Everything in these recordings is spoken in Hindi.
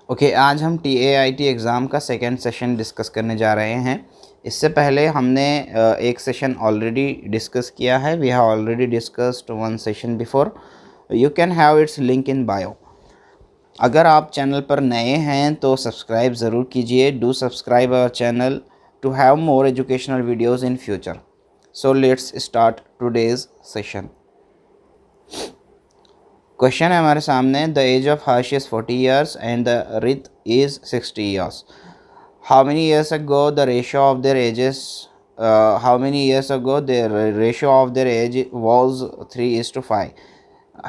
ओके, आज हम TAIT एग्ज़ाम का सेकेंड सेशन डिस्कस करने जा रहे हैं। इससे पहले हमने एक सेशन ऑलरेडी डिस्कस किया है। We have already discussed one session before. You can have its link in bio. अगर आप चैनल पर नए हैं तो सब्सक्राइब ज़रूर कीजिए। Do subscribe our channel to have more educational videos in future. So let's start today's session. Question है हमारे सामने, the age of Harsh is 40 years and the Rit is 60 years. How many years ago the ratio of their ages how many years ago the ratio of their age was 3:5।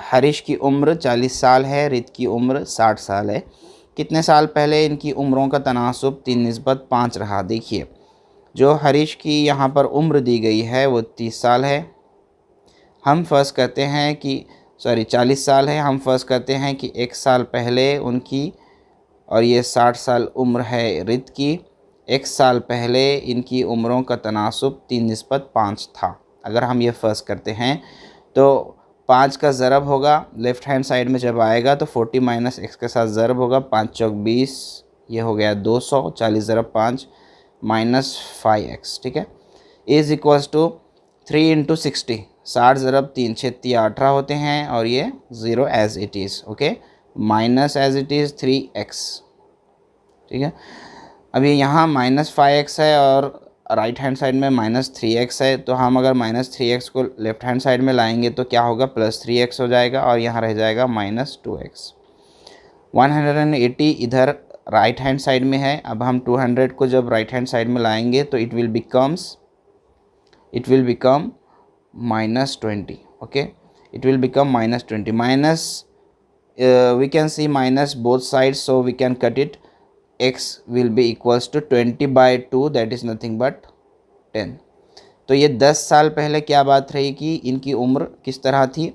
Harish की उम्र 40 साल है, रित की उम्र 60 साल है। कितने साल पहले इनकी उम्रों का तनासुब 3:5 रहा। देखिए, जो हरीश की यहाँ पर उम्र दी गई है वो 30 साल है। हम फर्ज करते हैं कि 40 साल है। हम फर्ज करते हैं कि एक साल पहले उनकी, और ये 60 साल उम्र है रित की, एक साल पहले इनकी उम्रों का तनासुब 3:5 था। अगर हम ये फर्ज करते हैं तो 5 का ज़रब होगा लेफ़्ट हैंड साइड में जब आएगा तो 40 माइनस x के साथ ज़रब होगा। 5 चौक 20, ये हो गया 200। 40 ज़रब 5 माइनस 5x, ठीक है, इज़ इक्वल्स टू 3 इंटू 60। 60 ज़रब 3 6 18 होते हैं, और ये 0 as it is. Okay, minus as it is 3x, ठीक है। अभी यहाँ -5x है और राइट हैंड साइड में -3x है, तो हम अगर -3x को लेफ्ट हैंड साइड में लाएंगे तो क्या होगा, +3x हो जाएगा, और यहाँ रह जाएगा -2x। 180 इधर राइट हैंड साइड में है। अब हम 200 को जब राइट हैंड साइड में लाएंगे तो it will become -20. okay, it will become -20. minus we can see minus both sides, so we can cut it. X will be equals to 20/2, that is nothing but 10. तो ये 10 साल पहले क्या बात रही कि इनकी उम्र किस तरह थी,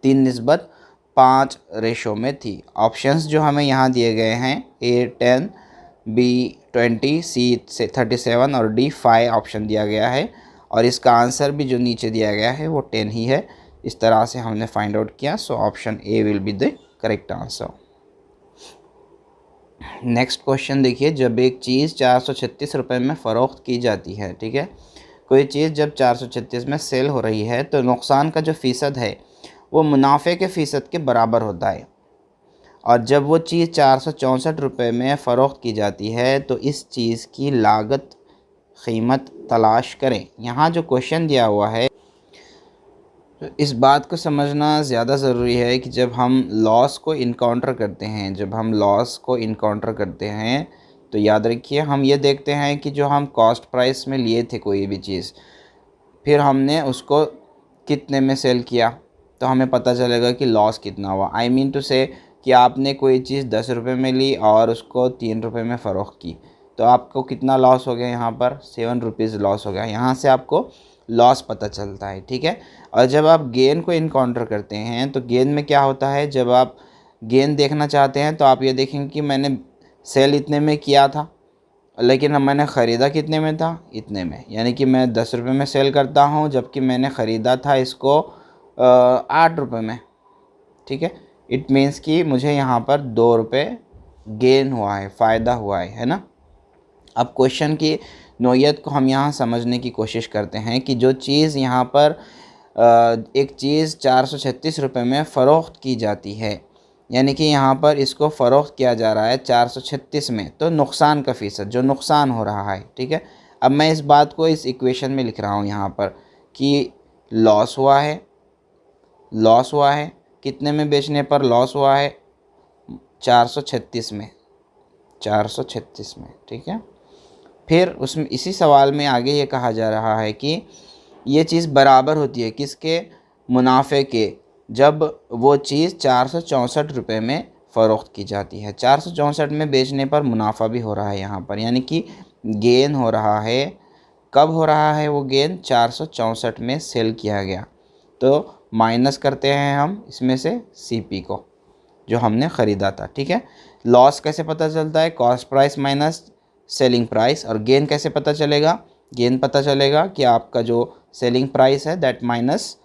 3:5 रेशो में थी। ऑप्शंस जो हमें यहाँ दिए गए हैं, A 10, B 20, C 37 और D 5 ऑप्शन दिया गया है, और इसका आंसर भी जो नीचे दिया गया है वो 10 ही है। इस तरह से हमने फाइंड आउट किया। So option A will be the correct answer. Next question देखिए, जब एक चीज़ 436 रुपये में फ़रोख्त की जाती है, ठीक है, कोई चीज़ जब 436 में सेल हो रही है तो नुकसान का जो फ़ीसद है वो मुनाफे के फ़ीसद के बराबर होता है। और जब वो चीज़ 464 रुपये में फ़रोख्त की जाती है तो इस चीज़ की लागत कीमत तलाश करें। यहाँ जो क्वेश्चन दिया हुआ है, तो इस बात को समझना ज़्यादा ज़रूरी है कि जब हम लॉस को इनकाउंटर करते हैं तो याद रखिए, हम ये देखते हैं कि जो हम कॉस्ट प्राइस में लिए थे कोई भी चीज़, फिर हमने उसको कितने में सेल किया तो हमें पता चलेगा कि लॉस कितना हुआ। आई मीन टू से कि आपने कोई चीज़ 10 रुपये में ली और उसको 3 रुपये में फ़रोख्त की, तो आपको कितना लॉस हो गया, यहाँ पर 7 रुपीज़ लॉस हो गया। यहाँ से आपको लॉस पता चलता है, ठीक है। और जब आप गेन को इनकाउंटर करते हैं तो गेन में क्या होता है, जब आप गेन देखना चाहते हैं तो आप ये देखेंगे कि मैंने सेल इतने में किया था, लेकिन मैंने ख़रीदा कितने में था, इतने में। यानी कि मैं 10 रुपये में सेल करता हूँ जबकि मैंने ख़रीदा था इसको 8 रुपये में, ठीक है। इट मीन्स कि मुझे यहाँ पर 2 रुपये गेन हुआ है, फ़ायदा हुआ है ना। अब क्वेश्चन की नोयत को हम यहाँ समझने की कोशिश करते हैं कि जो चीज़ यहाँ पर एक चीज़ 436 रुपये में फ़रोख्त की जाती है, यानी कि यहाँ पर इसको फ़रोख्त किया जा रहा है 436 में, तो नुकसान का फ़ीसद जो नुकसान हो रहा है, ठीक है। अब मैं इस बात को इस इक्वेशन में लिख रहा हूँ यहाँ पर कि लॉस हुआ है, कितने में बेचने पर लॉस हुआ है, 436 में, ठीक है। फिर उसमें इसी सवाल में आगे ये कहा जा रहा है कि ये चीज़ बराबर होती है किसके, मुनाफे के, जब वो चीज़ 464 रुपये में फ़रोख्त की जाती है। 464 में बेचने पर मुनाफा भी हो रहा है यहाँ पर, यानी कि गेन हो रहा है। कब हो रहा है वो गेन, 464 में सेल किया गया, तो माइनस करते हैं हम इसमें से CP को जो हमने ख़रीदा था, ठीक है। लॉस कैसे पता चलता है, cost price minus selling price. और गेन कैसे पता चलेगा, गेन पता चलेगा कि आपका जो सेलिंग प्राइस है दैट माइनस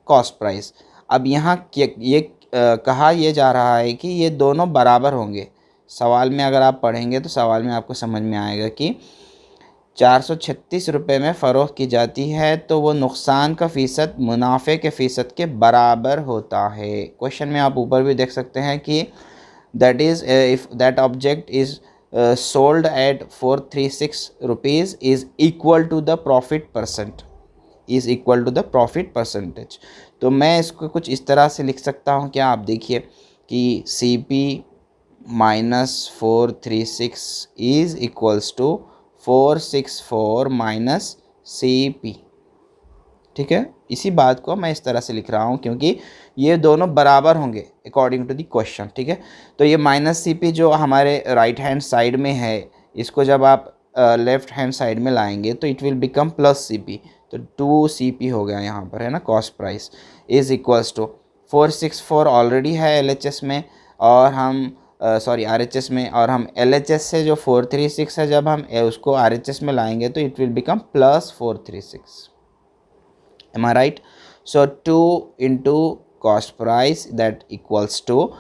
कॉस्ट प्राइस। अब यहाँ ये कहा यह जा रहा है कि ये दोनों बराबर होंगे, सवाल में अगर आप पढ़ेंगे तो सवाल में आपको समझ में आएगा कि 436 रुपये में फ़रोख्त की जाती है तो वो नुकसान का फ़ीसद मुनाफे के फ़ीसद के बराबर होता है। क्वेश्चन में आप ऊपर भी देख सकते हैं कि that is if that object is sold at 436 rupees is equal to the profit percent is equal to the profit percentage. तो मैं इसको कुछ इस तरह से लिख सकता हूँ, क्या आप देखिए कि C P minus 436 is equals to 464 minus C P. ठीक है, इसी बात को मैं इस तरह से लिख रहा हूँ क्योंकि ये दोनों बराबर होंगे अकॉर्डिंग टू द क्वेश्चन। ठीक है, तो ये माइनस सी पी जो हमारे राइट हैंड साइड में है, इसको जब आप लेफ्ट हैंड साइड में लाएंगे तो it will become plus C P. तो 2 CP हो गया यहाँ पर, है ना, cost price is equals to 464 already है LHS में, और हम सॉरी RHS में, और हम LHS से जो 436 है जब हम उसको RHS में लाएंगे तो it will become plus 436। Am I right? So 2 into cost price that equals to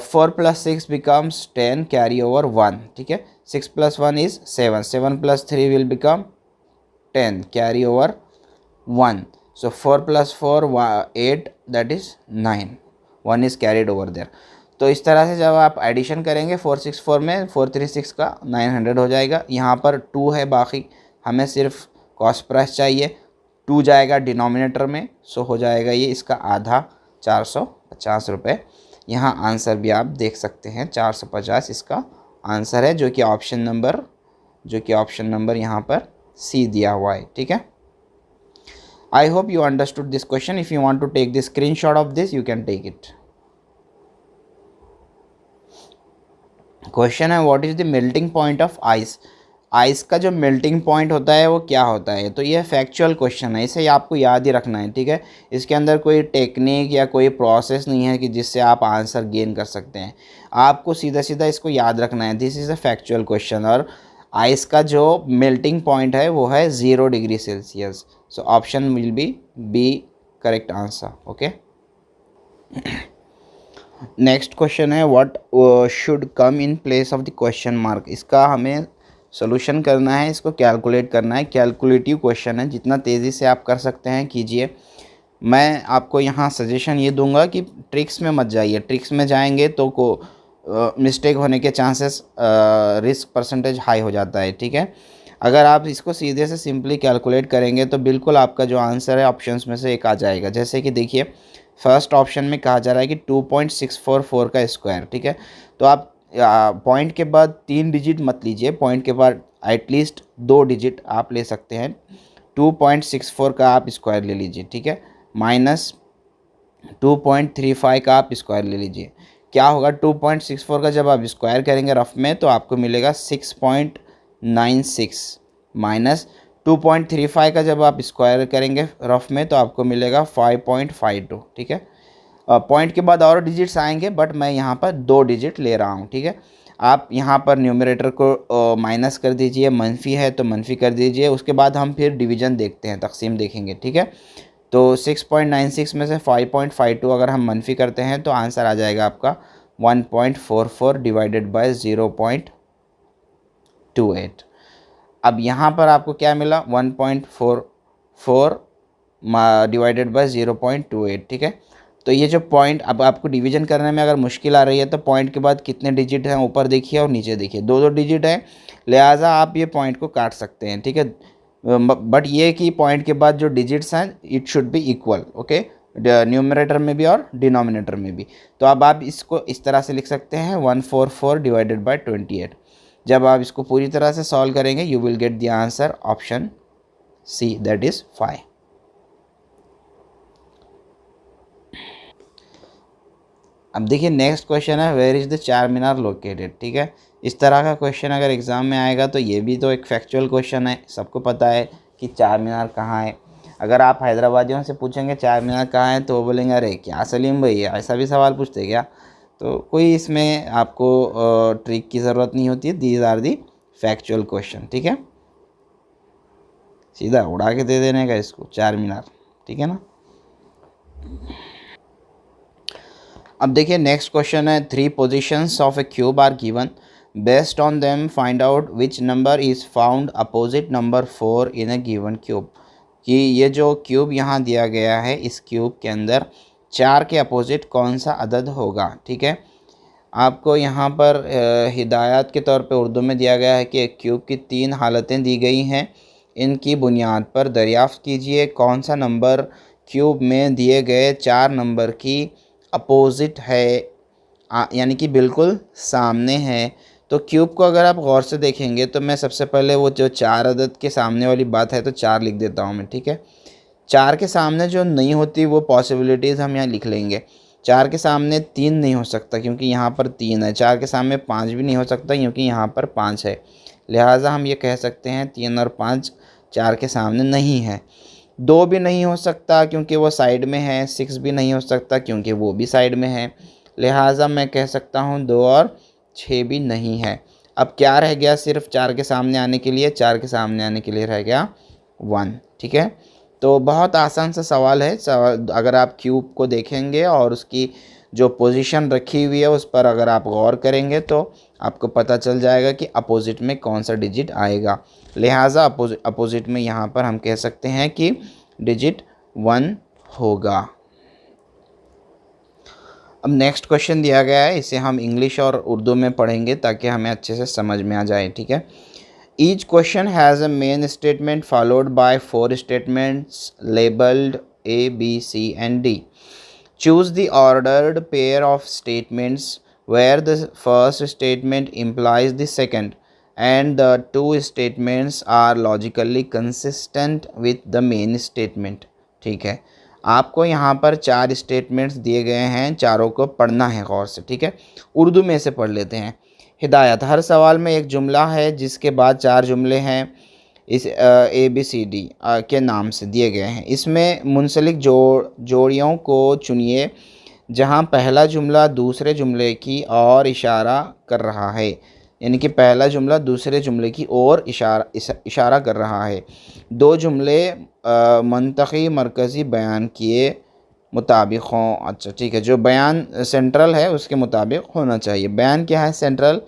4 plus 6 becomes 10, carry over 1. ठीक है, 6 plus 1 is 7, 7 plus 3 will become 10, carry over 1. So 4 plus 4 8, that is 9, 1 is carried over there. तो इस तरह से जब आप एडिशन करेंगे 464 में 436 का 900 हो जाएगा। यहाँ पर 2 है, बाकी हमें सिर्फ कॉस्ट प्राइस चाहिए, 2 जाएगा डिनोमिनेटर में, सो हो जाएगा ये इसका आधा 450 रुपये। यहाँ आंसर भी आप देख सकते हैं 450 इसका आंसर है, जो कि ऑप्शन नंबर यहाँ पर सी दिया हुआ है। ठीक है, I hope you understood this question. If you want to take the screenshot of this you can take it. Question है what is the melting point of ice. Ice का जो मेल्टिंग पॉइंट होता है वो क्या होता है, तो ये फैक्चुअल क्वेश्चन है, इसे आपको याद ही रखना है। ठीक है, इसके अंदर कोई टेक्निक या कोई प्रोसेस नहीं है कि जिससे आप आंसर गेन कर सकते हैं, आपको सीधा सीधा इसको याद रखना है। This is a factual question, और आइस का जो मेल्टिंग पॉइंट है वो है 0 degree Celsius. So option will be correct answer. Okay, next question है what should come in place of the question mark. इसका हमें सोल्यूशन करना है, इसको कैलकुलेट करना है। कैलकुलेटिव क्वेश्चन है, जितना तेज़ी से आप कर सकते हैं कीजिए। मैं आपको यहाँ सजेशन ये दूंगा कि ट्रिक्स में मत जाइए, ट्रिक्स में जाएंगे तो मिस्टेक होने के चांसेस रिस्क परसेंटेज हाई हो जाता है। ठीक है, अगर आप इसको सीधे से सिंपली कैलकुलेट करेंगे तो बिल्कुल आपका जो आंसर है ऑप्शंस में से एक आ जाएगा। जैसे कि देखिए फर्स्ट ऑप्शन में कहा जा रहा है कि 2.644 का स्क्वायर। ठीक है, तो आप पॉइंट के बाद 3 डिजिट मत लीजिए, पॉइंट के बाद एटलीस्ट 2 डिजिट आप ले सकते हैं। 2.64 का आप स्क्वायर ले लीजिए। ठीक है, माइनस 2.35 का आप स्क्वायर ले लीजिए। क्या होगा 2.64 का जब आप स्क्वायर करेंगे रफ में तो आपको मिलेगा 6.96, माइनस 2.35 का जब आप स्क्वायर करेंगे रफ में तो आपको मिलेगा 5.52। ठीक है, पॉइंट के बाद और डिजिट्स आएंगे बट मैं यहाँ पर 2 डिजिट ले रहा हूँ। ठीक है, आप यहाँ पर न्यूमरेटर को माइनस कर दीजिए, मनफी है तो मनफी कर दीजिए, उसके बाद हम फिर डिवीजन देखते हैं, तकसीम देखेंगे। ठीक है, तो 6.96 में से 5.52 अगर हम मनफी करते हैं तो आंसर आ जाएगा आपका 1.44 डिवाइडेड बाय 0.28। अब यहाँ पर आपको क्या मिला 1.44 डिवाइडेड बाय 0.28। ठीक है, तो ये जो पॉइंट अब आपको डिवीजन करने में अगर मुश्किल आ रही है तो पॉइंट के बाद कितने डिजिट हैं ऊपर देखिए और न्नीचे देखिए, 2 डिजिट हैं, लिहाजा आप ये पॉइंट को काट सकते हैं। ठीक है, बट ये कि पॉइंट के बाद जो डिजिट्स हैं it should be equal. Okay, numerator में भी और डिनोमिनेटर में भी। तो अब आप इसको इस तरह से लिख सकते हैं 144 डिवाइडेड बाय 28। जब आप इसको पूरी तरह से सॉल्व करेंगे you will get the answer option C, that is 5। अब देखिए नेक्स्ट क्वेश्चन है where is the Charminar located. ठीक है, इस तरह का क्वेश्चन अगर एग्ज़ाम में आएगा तो ये भी तो एक फैक्चुअल क्वेश्चन है, सबको पता है कि चार मीनार कहाँ है। अगर आप हैदराबादियों से पूछेंगे चार मीनार कहाँ है तो वो बोलेंगे अरे क्या सलीम भाई ऐसा भी सवाल पूछते क्या। तो कोई इसमें आपको ट्रिक की ज़रूरत नहीं होती है, these are the factual question. ठीक है, सीधा उड़ा के दे देने का इसको चार मीनार। ठीक है ना, अब देखिए नेक्स्ट क्वेश्चन है, 3 positions of a cube are given, based on them find out which number is found opposite number 4 in a given cube. कि ये जो क्यूब यहाँ दिया गया है, इस क्यूब के अंदर 4 के अपोजिट कौन सा अदद होगा। ठीक है, आपको यहाँ पर हिदायत के तौर पे उर्दू में दिया गया है कि एक क्यूब की 3 हालतें दी गई हैं, इनकी बुनियाद पर दरियाफ़्त कीजिए कौन सा नंबर क्यूब में दिए गए 4 नंबर की अपोज़िट है, यानी कि बिल्कुल सामने है। तो क्यूब को अगर आप गौर से देखेंगे तो मैं सबसे पहले वो जो 4 अदद के सामने वाली बात है तो 4 लिख देता हूँ मैं। ठीक है, 4 के सामने जो नहीं होती वो पॉसिबिलिटीज़ हम यहाँ लिख लेंगे। 4 के सामने 3 नहीं हो सकता क्योंकि यहाँ पर 3 है। 4 के सामने 5 भी नहीं हो सकता क्योंकि यहाँ पर 5 है। लिहाजा हम ये कह सकते हैं 3 और 5 4 के सामने नहीं है। 2 भी नहीं हो सकता क्योंकि वो साइड में है। 6 भी नहीं हो सकता क्योंकि वो भी साइड में है। लिहाजा मैं कह सकता हूँ 2 और 6 भी नहीं है। अब क्या रह गया सिर्फ 4 के सामने आने के लिए? 4 के सामने आने के लिए रह गया 1। ठीक है, तो बहुत आसान सा सवाल है। अगर आप क्यूब को देखेंगे और उसकी जो पोजीशन रखी हुई है उस पर अगर आप गौर करेंगे तो आपको पता चल जाएगा कि अपोजिट में कौन सा डिजिट आएगा। लिहाजा अपोजिट में यहाँ पर हम कह सकते हैं कि डिजिट 1 होगा। अब नेक्स्ट क्वेश्चन दिया गया है, इसे हम इंग्लिश और उर्दू में पढ़ेंगे ताकि हमें अच्छे से समझ में आ जाए। ठीक है, each question has a main statement followed by 4 statements labelled A, B, C and D. Choose the ordered pair of statements where the first statement implies the second and the two statements are logically consistent with the main statement. ठीक है, आपको यहाँ पर 4 स्टेटमेंट्स दिए गए हैं, चारों को पढ़ना है गौर से। ठीक है, उर्दू में से पढ़ लेते हैं। हिदायत, हर सवाल में एक जुमला है जिसके बाद 4 जुमले हैं इस ABCD के नाम से दिए गए हैं। इसमें मुंसलिक जोड़ियों को चुनिए जहां पहला जुमला दूसरे जुमले की ओर इशारा कर रहा है, यानी कि पहला जुमला दूसरे जुमले की ओर इशारा कर रहा है। 2 जुमले मंतकी मरकज़ी बयान किए मुताबिक हों। अच्छा ठीक है, जो बयान सेंट्रल है उसके मुताबिक होना चाहिए। बयान क्या है central?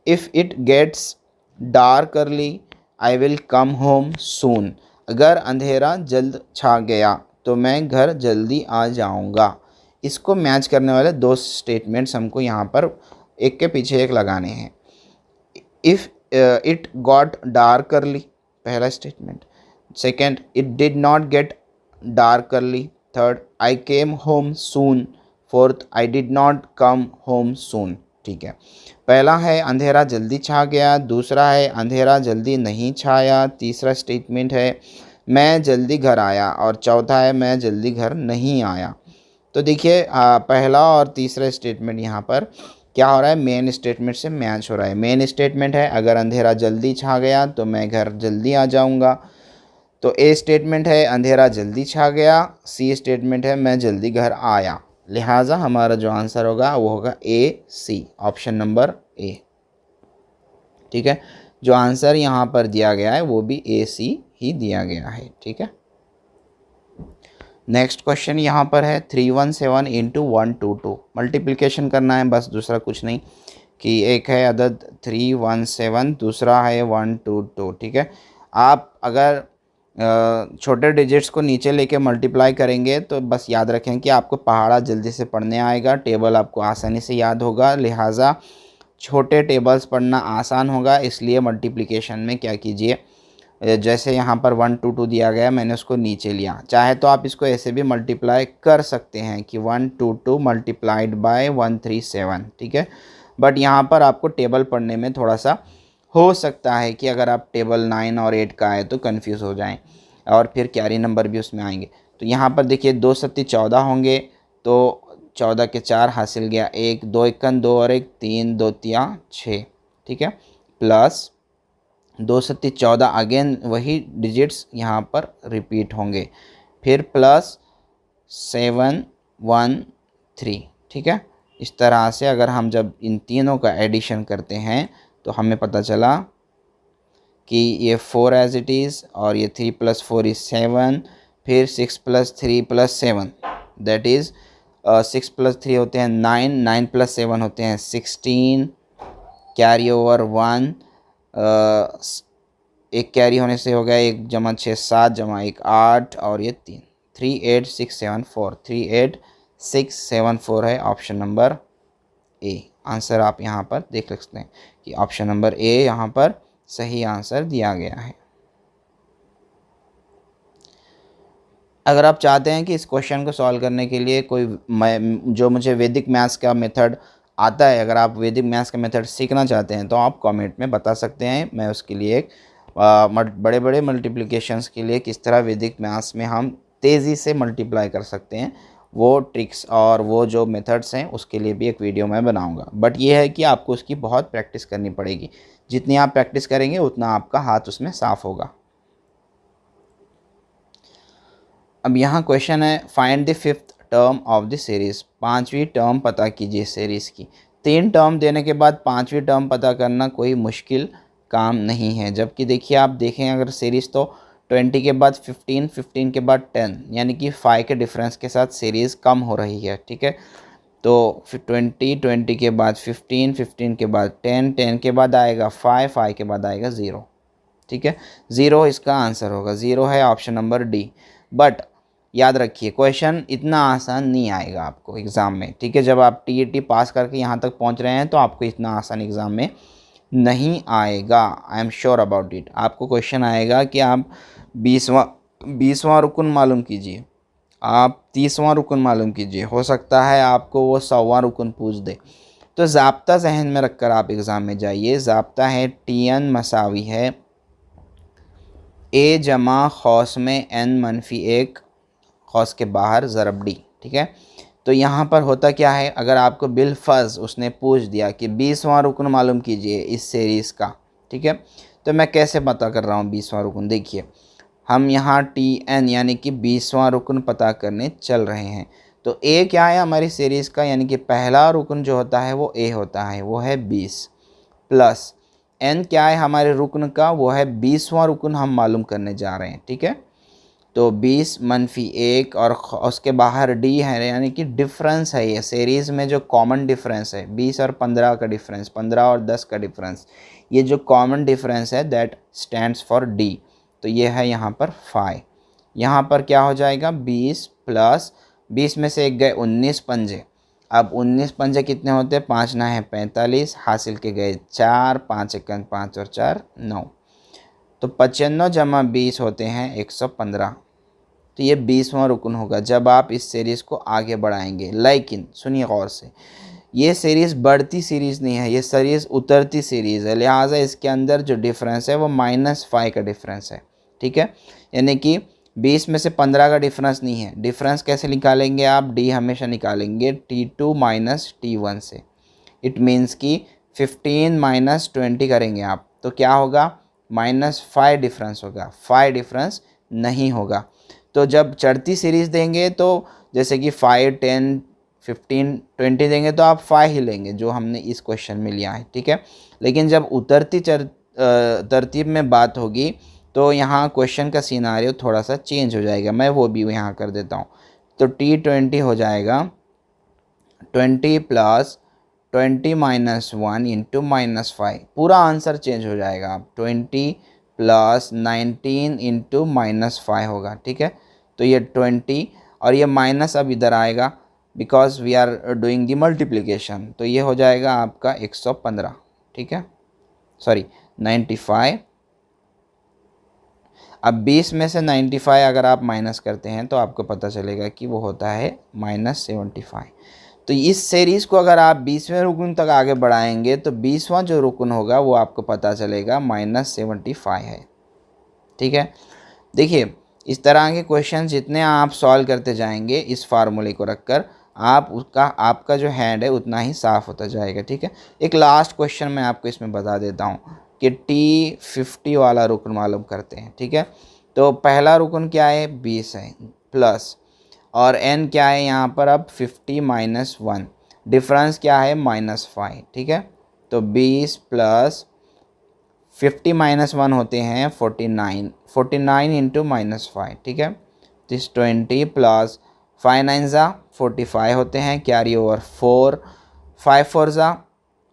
If it gets dark early I will come home soon. अगर अंधेरा जल्द छा गया तो मैं घर जल्दी आ जाऊंगा। इसको मैच करने वाले 2 स्टेटमेंट्स हमको यहाँ पर एक के पीछे एक लगाने हैं। If it got dark early, पहला statement. Second, it did not get dark early. Third, I came home soon. Fourth, I did not come home soon. ठीक है, पहला है अंधेरा जल्दी छा गया, दूसरा है अंधेरा जल्दी नहीं छाया, तीसरा स्टेटमेंट है मैं जल्दी घर आया और चौथा है मैं जल्दी घर नहीं आया। तो देखिए पहला और तीसरा स्टेटमेंट यहाँ पर क्या हो रहा है? मेन स्टेटमेंट से मैच हो रहा है। मेन स्टेटमेंट है अगर अंधेरा जल्दी छा गया तो मैं घर जल्दी आ जाऊँगा। तो ए स्टेटमेंट है अंधेरा जल्दी छा गया, सी स्टेटमेंट है मैं जल्दी घर आया। लिहाजा हमारा जो आंसर होगा वो होगा AC, ऑप्शन नंबर A। ठीक है, जो आंसर यहाँ पर दिया गया है वो भी AC ही दिया गया है। ठीक है, नेक्स्ट क्वेश्चन यहाँ पर है 317 इंटू 122। मल्टीप्लिकेशन करना है बस, दूसरा कुछ नहीं। कि एक है अदद 317, दूसरा है 122। ठीक है, आप अगर छोटे डिजिट्स को नीचे लेके मल्टीप्लाई करेंगे तो बस याद रखें कि आपको पहाड़ा जल्दी से पढ़ने आएगा, टेबल आपको आसानी से याद होगा। लिहाजा छोटे टेबल्स पढ़ना आसान होगा, इसलिए मल्टीप्लिकेशन में क्या कीजिए, जैसे यहाँ पर 122 दिया गया मैंने उसको नीचे लिया। चाहे तो आप इसको ऐसे भी मल्टीप्लाई कर सकते हैं कि 122 मल्टीप्लाइड बाय 137। ठीक है, बट यहाँ पर आपको टेबल पढ़ने में थोड़ा सा हो सकता है कि अगर आप टेबल 9 और 8 का आए तो कंफ्यूज हो जाएं और फिर कैरी नंबर भी उसमें आएंगे। तो यहाँ पर देखिए 2 सत्ती 14 होंगे तो 14 के 4 हासिल गया 1, 2 एकन 2 और 1 3, 2 तिया 6। ठीक है, प्लस 2 सत्ती 14, अगेन वही डिजिट्स यहाँ पर रिपीट होंगे, फिर प्लस 7 1 3। ठीक है, इस तरह से अगर हम जब इन तीनों का एडिशन करते हैं तो हमें पता चला कि ये 4 एज इट इज़ और ये 3 + 4 = 7, फिर 6 + 3 + 7 दैट इज़ 6 + 3 होते हैं 9, 9 + 7 होते हैं 16, कैरी ओवर 1, एक कैरी होने से हो गया 1 जमा 6 7 जमा 1 8 और ये 3, 38674, 38674 है ऑप्शन नंबर ए। आंसर आप यहाँ पर देख सकते हैं कि ऑप्शन नंबर ए यहाँ पर सही आंसर दिया गया है। अगर आप चाहते हैं कि इस क्वेश्चन को सॉल्व करने के लिए कोई जो मुझे वैदिक मैथ्स का मेथड आता है, अगर आप वैदिक मैथ्स का मेथड सीखना चाहते हैं तो आप कमेंट में बता सकते हैं। मैं उसके लिए एक बड़े बड़े मल्टीप्लिकेशंस के लिए किस तरह वैदिक मैथ्स में हम तेज़ी से मल्टीप्लाई कर सकते हैं वो ट्रिक्स और वो जो मेथड्स हैं उसके लिए भी एक वीडियो मैं बनाऊंगा। बट ये है कि आपको उसकी बहुत प्रैक्टिस करनी पड़ेगी। जितनी आप प्रैक्टिस करेंगे उतना आपका हाथ उसमें साफ़ होगा। अब यहाँ क्वेश्चन है find the fifth term of the series. पाँचवीं टर्म पता कीजिए सीरीज़ की। 3 टर्म देने के बाद पाँचवीं टर्म पता करना कोई मुश्किल काम नहीं है। जबकि देखिए आप देखें अगर सीरीज़ तो 20 के बाद 15, 15 के बाद 10, यानी कि 5 के डिफरेंस के साथ सीरीज़ कम हो रही है। ठीक है, तो फिर 20, 20 के बाद 15, 15 के बाद 10, 10 के बाद आएगा 5, 5 के बाद आएगा 0। ठीक है, 0 इसका आंसर होगा, 0 है ऑप्शन नंबर डी। बट याद रखिए क्वेश्चन इतना आसान नहीं आएगा आपको एग्ज़ाम में। ठीक है, जब आप टीईटी पास करके यहाँ तक पहुँच रहे हैं तो आपको इतना आसान एग्ज़ाम में नहीं आएगा। I am sure about it. आपको क्वेश्चन आएगा कि आप 20वां रुकन मालूम कीजिए, आप 30वां रुकन मालूम कीजिए, हो सकता है आपको वो 100वां रुकन पूछ दे। तो ज़ाब्ता जहन में रखकर आप एग्ज़ाम में जाइए। ज़ाब्ता है TN मसावी है A जमा खौस में N-1 खौस के बाहर ज़रब D। ठीक है, तो यहाँ पर होता क्या है, अगर आपको बिलफर्ज उसने पूछ दिया कि 20वां रुकन मालूम कीजिए इस सीरीज़ का। ठीक है, तो मैं कैसे पता कर रहा हूँ 20वां रुकन। देखिए हम यहाँ TN यानी कि 20वां रुकन पता करने चल रहे हैं। तो A क्या है हमारी सीरीज़ का, यानी कि पहला रुकन जो होता है वो A होता है, वो है 20, प्लस N क्या है हमारे रुकन का, वो है 20वां रुकन हम मालूम करने जा रहे हैं। ठीक है, तो 20 - 1 और उसके बाहर D है, यानी कि डिफरेंस है ये सीरीज़ में जो कॉमन डिफरेंस है 20 और 15 का डिफरेंस, 15 और 10 का डिफरेंस, ये जो कॉमन डिफरेंस है दैट स्टैंड्स फॉर D। तो ये है यहाँ पर 5। यहाँ पर क्या हो जाएगा 20 प्लस 20 में से एक गए 19 पंजे। अब 19 पंजे कितने होते हैं, 5 ना है 45, हासिल के गए 4, 5 एकन 5 और 4 9, तो 95 जमा 20 होते हैं 115। तो ये 20वां रुकन होगा जब आप इस सीरीज़ को आगे बढ़ाएंगे। लेकिन सुनिए गौर से, ये सीरीज़ बढ़ती सीरीज़ नहीं है, ये सीरीज़ उतरती सीरीज़ है, लिहाजा इसके अंदर जो डिफरेंस है वो -5 का डिफरेंस है। ठीक है, यानी कि 20 में से 15 का डिफरेंस नहीं है। डिफरेंस कैसे निकालेंगे आप, D हमेशा निकालेंगे T2 - T1 से। इट मीन्स कि 15 - 20 करेंगे आप, तो क्या होगा -5 डिफरेंस होगा, 5 डिफरेंस नहीं होगा। तो जब चढ़ती सीरीज़ देंगे तो जैसे कि 5, 10, 15, 20 देंगे तो आप 5 ही लेंगे जो हमने इस क्वेश्चन में लिया है। ठीक है, लेकिन जब उतरती तरतीब में बात होगी तो यहाँ क्वेश्चन का सिनारियो थोड़ा सा चेंज हो जाएगा। मैं वो भी यहाँ कर देता हूँ। तो T20 हो जाएगा 20 प्लस 20 - 1 इंटू -5, पूरा आंसर चेंज हो जाएगा। अब 20 प्लस 19 इंटू -5 होगा। ठीक है, तो ये 20 और ये माइनस अब इधर आएगा because we are doing the multiplication, तो ये हो जाएगा आपका 115। ठीक है, सॉरी 95। अब 20 में से 95 अगर आप माइनस करते हैं तो आपको पता चलेगा कि वो होता है -75। तो इस सीरीज़ को अगर आप 20वें रुकन तक आगे बढ़ाएंगे तो 20वां जो रुकन होगा वो आपको पता चलेगा -75 है। ठीक है, देखिए इस तरह के क्वेश्चन जितने आप सॉल्व करते जाएंगे इस फार्मूले को रखकर, आपका जो हैंड है उतना ही साफ़ होता जाएगा। ठीक है, एक लास्ट क्वेश्चन मैं आपको इसमें बता देता हूँ कि T50 वाला रुकन मालूम करते हैं। ठीक है, तो पहला रुकन क्या है 20 है, प्लस और N क्या है यहाँ पर अब 50 - 1, डिफरेंस क्या है -5। ठीक है, तो 20 प्लस 50 - 1 होते हैं 49, 49 इंटू -5। ठीक है, दिस 20 प्लस 5 9 ज़ा 45 होते हैं, कैरी ओवर 4, 5 4 ज़ा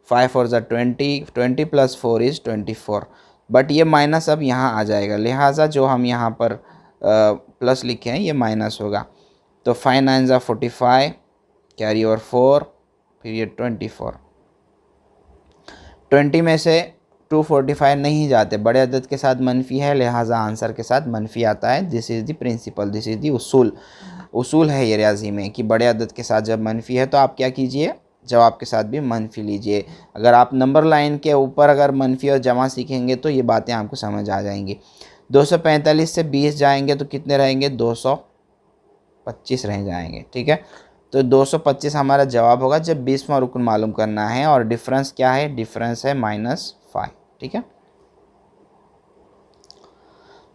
20, 20 + 4 = 24, बट ये माइनस अब यहाँ आ जाएगा, लिहाजा जो हम यहाँ पर प्लस लिखे हैं ये माइनस होगा। तो 5 9 ज़ा 45, कैरी ओवर 4, फिर ये 24। 20 में से 245 नहीं जाते, बड़े अदद के साथ मनफी है, लिहाजा आंसर के साथ मनफी आता है। This is the principle, this is the उसूल है ये रियाजी में कि बड़े अदद के साथ जब मनफी है तो आप क्या कीजिए, जवाब के साथ भी मनफी लीजिए। अगर आप नंबर लाइन के ऊपर अगर मनफी और जमा सीखेंगे तो ये बातें आपको समझ आ जाएंगी। 245 से 20 जाएंगे तो कितने रहेंगे, 225 रह जाएंगे। ठीक है, तो 225 हमारा जवाब होगा जब 20वां रुकन मालूम करना है, और डिफरेंस क्या है, डिफरेंस है -5। ठीक है,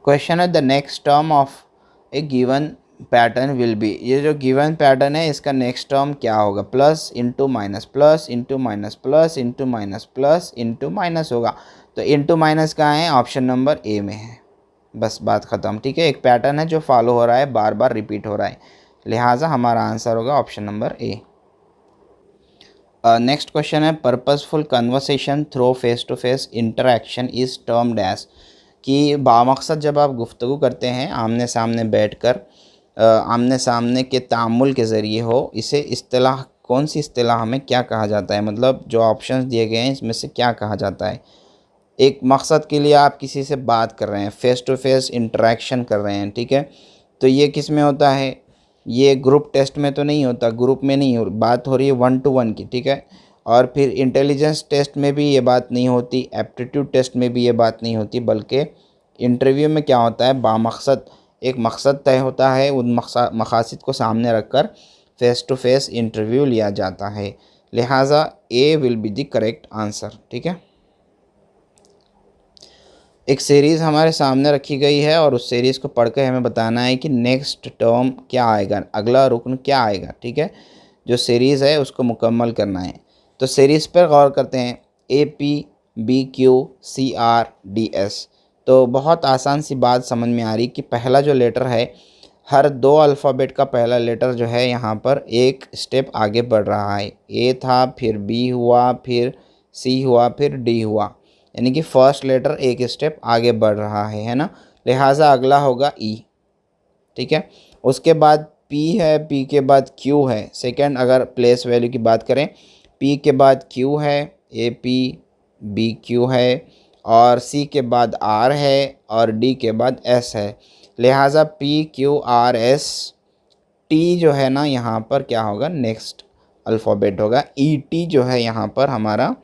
क्वेश्चन है the next term of A given pattern will be, ये जो गिवन पैटर्न है इसका नेक्स्ट टर्म क्या होगा, plus into minus, plus into minus, plus into minus, plus into minus होगा। तो इंटू माइनस कहाँ है, ऑप्शन नंबर ए में है, बस बात ख़त्म। ठीक है, एक पैटर्न है जो फॉलो हो रहा है, बार बार रिपीट हो रहा है, लिहाजा हमारा आंसर होगा option number A. Next question है purposeful conversation through face to face interaction is termed as, कि बामकसद जब आप गुफ्तगू करते हैं आमने सामने बैठकर, आमने सामने के तामुल के ज़रिए हो, इसे इस्तिलाह, कौन सी इस्तिलाह में क्या कहा जाता है, मतलब जो ऑप्शंस दिए गए हैं इसमें से क्या कहा जाता है। एक मकसद के लिए आप किसी से बात कर रहे हैं, फ़ेस टू फेस इंटरेक्शन कर रहे हैं। ठीक है, तो ये किस में होता है, ये ग्रुप टेस्ट में तो नहीं होता, ग्रुप में नहीं हो बात हो रही है 1 to 1 की। ठीक है, और फिर इंटेलिजेंस टेस्ट में भी ये बात नहीं होती, एप्टीट्यूड टेस्ट में भी ये बात नहीं होती, बल्कि इंटरव्यू में क्या होता है, बामकसद एक मकसद तय होता है, उन मकासद को सामने रखकर फ़ेस टू फेस इंटरव्यू लिया जाता है, लिहाजा A will be the correct answer. ठीक है, एक सीरीज़ हमारे सामने रखी गई है और उस सीरीज़ को पढ़कर हमें बताना है कि नेक्स्ट टर्म क्या आएगा, अगला रुकन क्या आएगा। ठीक है, जो सीरीज़ है उसको मुकम्मल करना है। तो सीरीज़ पर गौर करते हैं, APBQCRDS। तो बहुत आसान सी बात समझ में आ रही कि पहला जो लेटर है, हर 2 अल्फ़ाबेट का पहला लेटर जो है यहाँ पर एक स्टेप आगे बढ़ रहा है। A था, फिर B हुआ, फिर C हुआ, फिर D हुआ, यानी कि फर्स्ट लेटर एक स्टेप आगे बढ़ रहा है ना, लिहाजा अगला होगा E। ठीक है, उसके बाद P है, P के बाद Q है, सेकंड अगर प्लेस वैल्यू की बात करें, P के बाद Q है, APBQ है, और C के बाद R है, और D के बाद S है, लिहाजा PQRS T जो है ना यहाँ पर क्या होगा, नेक्स्ट अल्फ़ाबेट होगा। ET जो है यहाँ पर हमारा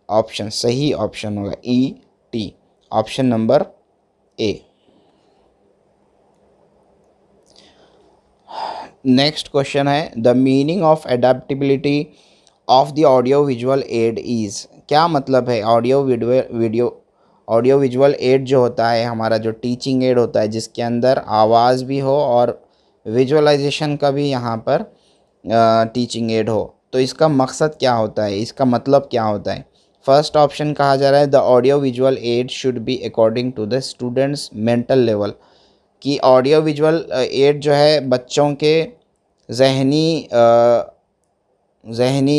ऑप्शन, सही ऑप्शन होगा ET, option number A. Next question है the meaning of adaptability of the audio visual aid is, क्या मतलब है ऑडियो विजुअल एड जो होता है हमारा, जो टीचिंग एड होता है जिसके अंदर आवाज़ भी हो और विजुअलाइजेशन का भी यहाँ पर टीचिंग एड हो, तो इसका मकसद क्या होता है, इसका मतलब क्या होता है। फर्स्ट ऑप्शन कहा जा रहा है the audio visual aid should be according to the students mental level, कि ऑडियो विजुअल एड जो है बच्चों के जहनी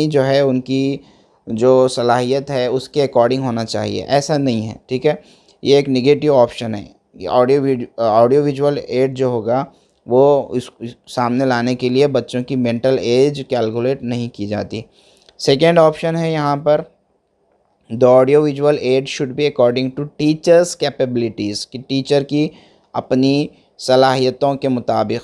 जो है उनकी जो सलाहियत है उसके अकॉर्डिंग होना चाहिए, ऐसा नहीं है। ठीक है, ये एक नेगेटिव ऑप्शन है। ऑडियो विजुअल एड जो होगा वो इस सामने लाने के लिए बच्चों की मेंटल एज कैलकुलेट नहीं की जाती। सेकेंड ऑप्शन है यहाँ पर the audio visual aid should be according to teachers capabilities, कि टीचर की अपनी सलाहियतों के मुताबिक।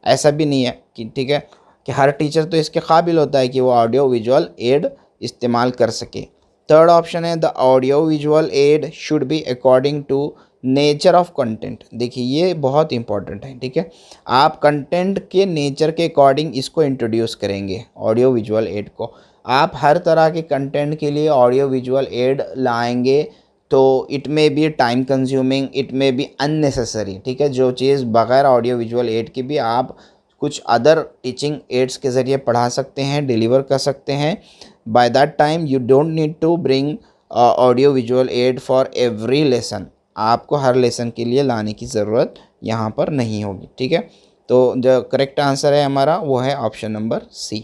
ऐसा भी नहीं है कि ठीक है कि हर टीचर तो इसके काबिल होता है कि वो ऑडियो विजुअल एड इस्तेमाल कर सके। थर्ड ऑप्शन है the audio visual aid should be according to nature of content. देखिए ये बहुत इंपॉर्टेंट है। ठीक है, आप कंटेंट के नेचर के अकॉर्डिंग इसको इंट्रोड्यूस करेंगे ऑडियो विजुअल एड को। आप हर तरह के कंटेंट के लिए ऑडियो विजुअल एड लाएंगे तो it may be time consuming, it may be unnecessary. ठीक है, जो चीज़ बग़ैर ऑडियो विजुअल एड के भी आप कुछ अदर टीचिंग एड्स के ज़रिए पढ़ा सकते हैं, डिलीवर कर सकते हैं। By that time you don't need to bring audio visual aid for every lesson, आपको हर लेसन के लिए लाने की ज़रूरत यहाँ पर नहीं होगी। ठीक है, तो जो करेक्ट आंसर है हमारा वो है ऑप्शन नंबर सी।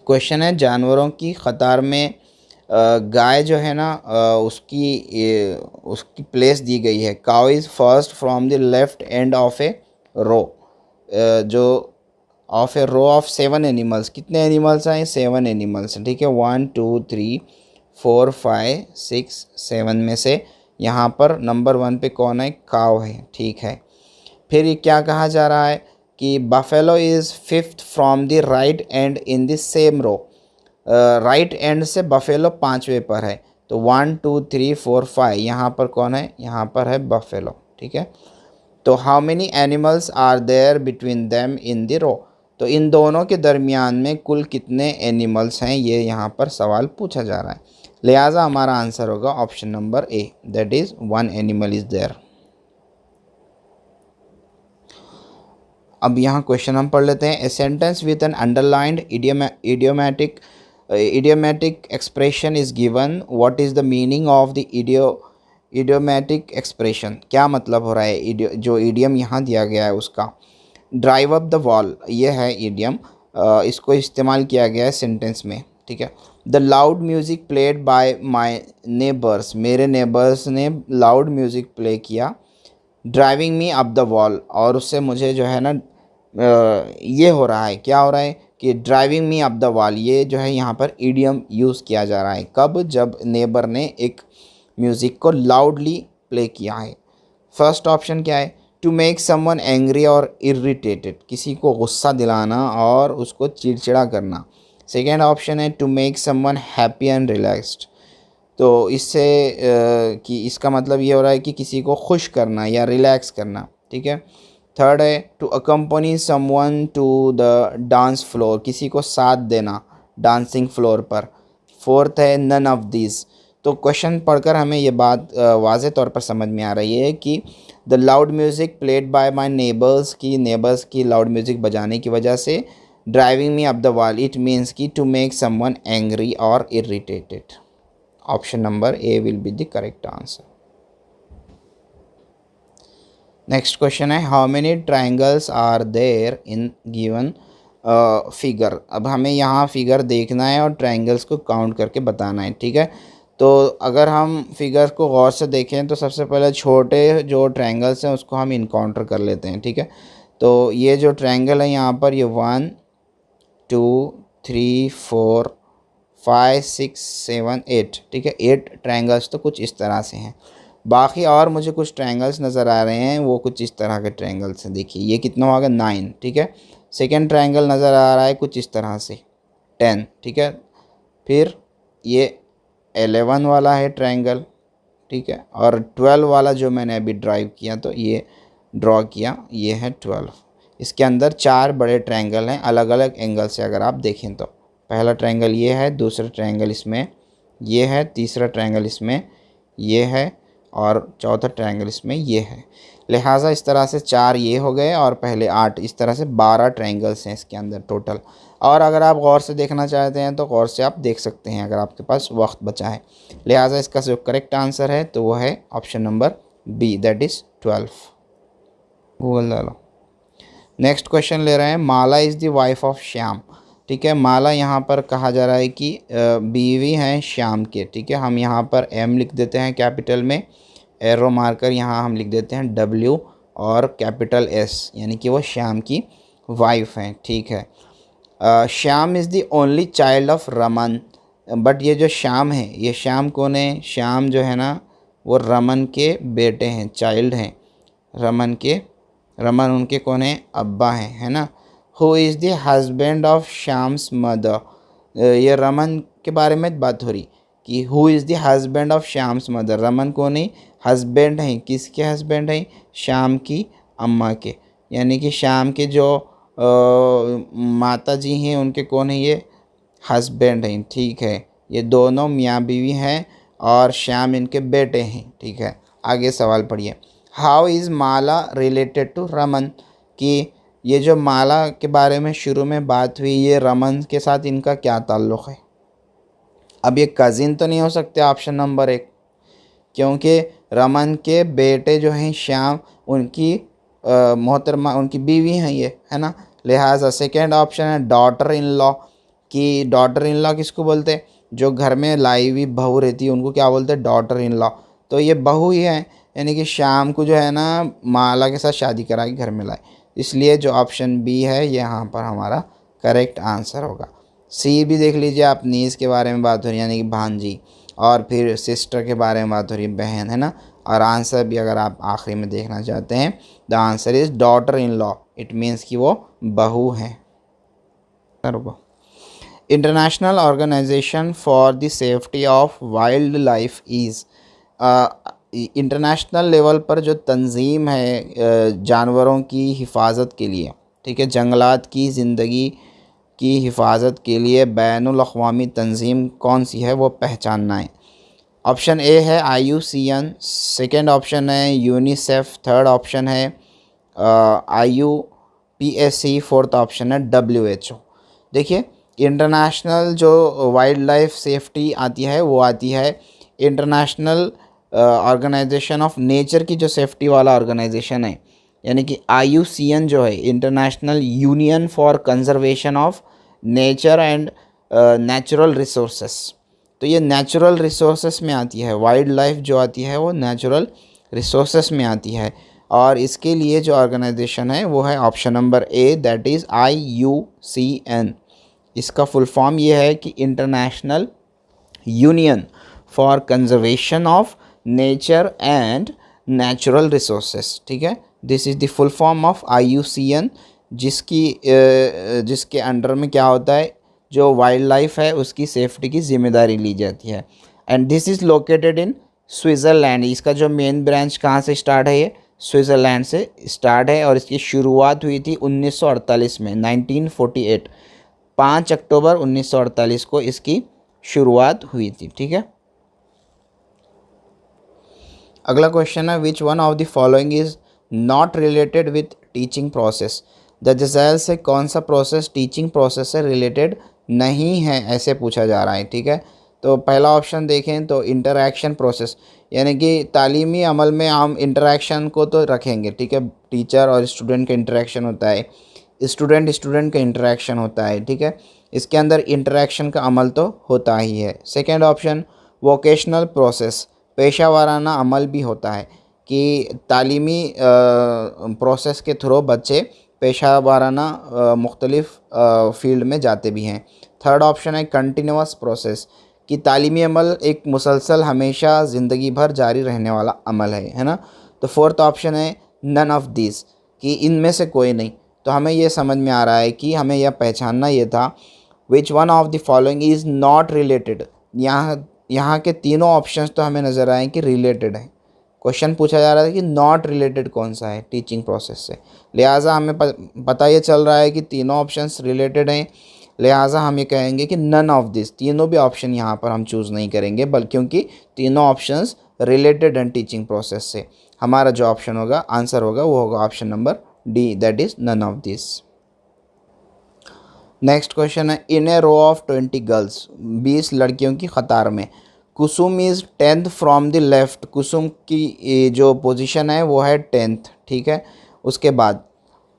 क्वेश्चन है जानवरों की कतार में गाय जो है ना उसकी प्लेस दी गई है। Cow is first from the left end of a row, जो of a row of 7 animals. कितने एनिमल्स हैं? 7 एनिमल्स हैं, ठीक है। 1 2 3 4 5 6 7 में से यहाँ पर नंबर 1 पे कौन है? काव है, ठीक है। फिर ये क्या कहा जा रहा है कि buffalo is fifth from the right end in the same row. Right end से बफेलो 5वें पर है, तो 1 2 3 4 5 यहाँ पर कौन है? यहाँ पर है बफेलो, ठीक है। तो how many animals are there between them in the row, तो इन दोनों के दरमियान में कुल कितने एनिमल्स हैं, ये यहाँ पर सवाल पूछा जा रहा है। लिहाजा हमारा आंसर होगा option number A, that is 1 animal is there. अब यहाँ क्वेश्चन हम पढ़ लेते हैं। A sentence with an underlined idiomatic expression is given. What is the meaning of the idiomatic expression? क्या मतलब हो रहा है जो idiom यहाँ दिया गया है उसका? ड्राइव अप द वॉल, ये है idiom, इसको इस्तेमाल किया गया है सेंटेंस में, ठीक है। The loud music played by my neighbours, मेरे नेबर्स ने लाउड म्यूज़िक प्ले किया। Driving me up the wall, और उससे मुझे जो है ना ये हो रहा है, क्या हो रहा है कि driving me up the wall, ये जो है यहाँ पर इडियम यूज़ किया जा रहा है। कब? जब नेबर ने एक म्यूज़िक को लाउडली प्ले किया है। फर्स्ट ऑप्शन क्या है? टू मेक समवन एंग्री और इरिटेटेड, किसी को गुस्सा दिलाना और उसको चिड़चिड़ा करना। सेकेंड ऑप्शन है to make someone happy and relaxed, तो इससे कि इसका मतलब ये हो रहा है कि किसी को खुश करना या रिलैक्स करना, ठीक है। थर्ड है to accompany someone to the dance floor, किसी को साथ देना डांसिंग फ्लोर पर। फोर्थ है नन ऑफ दिस। तो क्वेश्चन पढ़कर हमें ये बात वाज़े तौर पर समझ में आ रही है कि the loud music played by my neighbours की लाउड म्यूज़िक बजाने की वजह से driving me up the wall, it means की टू मेक समवन एंग्री और irritated. Option number A will be the correct answer. Next question है how many triangles are there in given figure. अब हमें यहाँ फिगर देखना है और ट्राइंगल्स को काउंट करके बताना है, ठीक है। तो अगर हम फिगर को गौर से देखें तो सबसे पहले छोटे जो ट्राइंगल्स हैं उसको हम इनकाउंटर कर लेते हैं, ठीक है। तो ये जो ट्राइंगल है यहाँ पर, ये 1 2 3 4 5 6 7 8, ठीक है। 8 ट्रायंगल्स तो कुछ इस तरह से हैं। बाकी और मुझे कुछ ट्रायंगल्स नज़र आ रहे हैं, वो कुछ इस तरह के ट्रायंगल्स हैं। देखिए ये कितना होगा 9, ठीक है। सेकंड ट्रायंगल नज़र आ रहा है कुछ इस तरह से 10, ठीक है। फिर ये 11 वाला है ट्रायंगल, ठीक है। और 12 वाला जो मैंने अभी ड्रॉ किया ये है 12। इसके अंदर 4 बड़े ट्रायंगल हैं अलग अलग एंगल से अगर आप देखें तो। पहला ट्रायंगल ये है, दूसरा ट्रायंगल इसमें ये है, तीसरा ट्रायंगल इसमें ये है और चौथा ट्रायंगल इसमें ये है। लिहाजा इस तरह से 4 ये हो गए और पहले 8, इस तरह से 12 ट्रायंगल्स हैं इसके अंदर टोटल। और अगर आप गौर से देखना चाहते हैं तो गौर से आप देख सकते हैं अगर आपके पास वक्त बचा है। लिहाजा इसका जो करेक्ट आंसर है तो वो है option number B, that is 12। Google डालो। नेक्स्ट क्वेश्चन ले रहे हैं Mala is the wife of Shyam, ठीक है। माला यहाँ पर कहा जा रहा है कि बीवी हैं श्याम के, ठीक है। हम यहाँ पर एम लिख देते हैं कैपिटल में, एरो मार्कर यहाँ हम लिख देते हैं डब्ल्यू और कैपिटल एस, यानी कि वो श्याम की वाइफ हैं, ठीक है। Shyam is the only child of Raman, but ये जो श्याम है ये श्याम कौन है? श्याम जो है ना वो रमन के बेटे हैं, चाइल्ड हैं रमन उनके कौन है? अब्बा हैं, है ना। Who is the husband of Shyam's mother, ये रमन के बारे में बात हो रही कि who is the husband of Shyam's mother, Raman कौन है? हस्बैंड हैं, किसके हस्बैंड हैं? श्याम की अम्मा के, यानी कि श्याम के जो माता जी हैं उनके कौन है? ये हस्बैंड हैं, ठीक है। ये दोनों मियाँ बीवी हैं और श्याम इनके बेटे हैं, ठीक है। आगे सवाल पढ़िए। How is Mala related to Raman, कि ये जो माला के बारे में शुरू में बात हुई ये रमन के साथ इनका क्या ताल्लुक़ है? अब ये कज़िन तो नहीं हो सकते ऑप्शन नंबर 1, क्योंकि रमन के बेटे जो हैं श्याम उनकी मोहतरमा उनकी बीवी हैं ये, है ना। लिहाजा सेकेंड ऑप्शन है डॉटर इन लॉ, कि डॉटर इन लॉ किसको बोलते हैं, जो घर में लाई हुई बहू रहती है उनको क्या बोलते हैं, डॉटर इन लॉ। तो ये बहू ही है, यानी कि शाम को जो है ना माला के साथ शादी करा के घर में लाए, इसलिए जो ऑप्शन बी है ये यहाँ पर हमारा करेक्ट आंसर होगा। सी भी देख लीजिए आप, नीस के बारे में बात हो रही है, यानी कि भांजी, और फिर सिस्टर के बारे में बात हो रही है, बहन, है ना। और आंसर भी अगर आप आखिरी में देखना चाहते हैं, the answer is daughter in law, it means कि वो बहू हैं। International organisation for the safety of wildlife is, international level पर जो तंजीम है जानवरों की हिफाजत के लिए, ठीक है, जंगलात की ज़िंदगी की हिफाजत के लिए बैनुल अक़वामी तंजीम कौन सी है, वो पहचानना है। ऑप्शन ए है IUCN, सेकेंड ऑप्शन है यूनिसेफ, थर्ड ऑप्शन है IUPAC, फोर्थ ऑप्शन है WHO। देखिए इंटरनेशनल जो वाइल्ड लाइफ सेफ्टी आती है वो आती है इंटरनेशनल ऑर्गेनाइजेशन ऑफ नेचर की जो सेफ्टी वाला ऑर्गेनाइजेशन है, यानी कि IUCN जो है, international union for conservation of nature and natural resources. तो ये नेचुरल रिसोर्सेस में आती है, वाइल्ड लाइफ जो आती है वो नेचुरल रिसोर्सेस में आती है, और इसके लिए जो ऑर्गेनाइजेशन है वो है option number A, that is IUCN। इसका फुल फॉर्म ये है कि international union for conservation of nature and natural resources, ठीक है। This is the full form of IUCN, जिसके अंडर में क्या होता है, जो वाइल्ड लाइफ है उसकी सेफ्टी की जिम्मेदारी ली जाती है। And this is located in Switzerland. इसका जो मेन ब्रांच कहाँ से स्टार्ट है, ये स्विट्ज़रलैंड से स्टार्ट है, और इसकी शुरुआत हुई थी 1948 में, 1948, 5 अक्टूबर 1948 को इसकी शुरुआत हुई थी, ठीक है। अगला क्वेश्चन है, which one of the following is not related with teaching process. दरअसल से कौन सा प्रोसेस टीचिंग प्रोसेस से रिलेटेड नहीं है, ऐसे पूछा जा रहा है, ठीक है। तो पहला ऑप्शन देखें तो इंटरैक्शन प्रोसेस, यानी कि तालीमी अमल में हम इंटरैक्शन को तो रखेंगे, ठीक है, टीचर और स्टूडेंट का इंटरैक्शन होता है, स्टूडेंट का इंटरैक्शन होता है, ठीक है। इसके अंदर इंटरैक्शन का अमल तो होता ही है। सेकेंड ऑप्शन वोकेशनल प्रोसेस, पेशा वाराना अमल भी होता है, कि तालीमी प्रोसेस के थ्रू बच्चे पेशा वाराना मुख्तलिफ़ फील्ड में जाते भी हैं। थर्ड ऑप्शन है कंटिन्यूअस प्रोसेस, कि तालीमी अमल एक मुसलसल हमेशा ज़िंदगी भर जारी रहने वाला अमल है ना। तो फोर्थ ऑप्शन है नन ऑफ दिस, कि इनमें से कोई नहीं। तो हमें ये समझ में आ रहा है कि हमें यह पहचानना ये था which one of the following is not related. यहाँ के तीनों ऑप्शंस तो हमें नज़र आए कि रिलेटेड है। क्वेश्चन पूछा जा रहा है कि नॉट रिलेटेड कौन सा है टीचिंग प्रोसेस से, लिहाजा हमें पता ये चल रहा है कि तीनों ऑप्शंस रिलेटेड हैं, लिहाजा हम ये कहेंगे कि नन ऑफ दिस, तीनों भी ऑप्शन यहाँ पर हम चूज़ नहीं करेंगे, बल्कि क्योंकि तीनों ऑप्शंस रिलेटेड हैं टीचिंग प्रोसेस से। हमारा जो ऑप्शन होगा, आंसर होगा, वो होगा option number D, that is none of this. Next question है, in A row of 20 girls, 20 लड़कियों की कतार में, Kusum is 10th from the left, Kusum की जो पोजीशन है वो है 10th, ठीक है। उसके बाद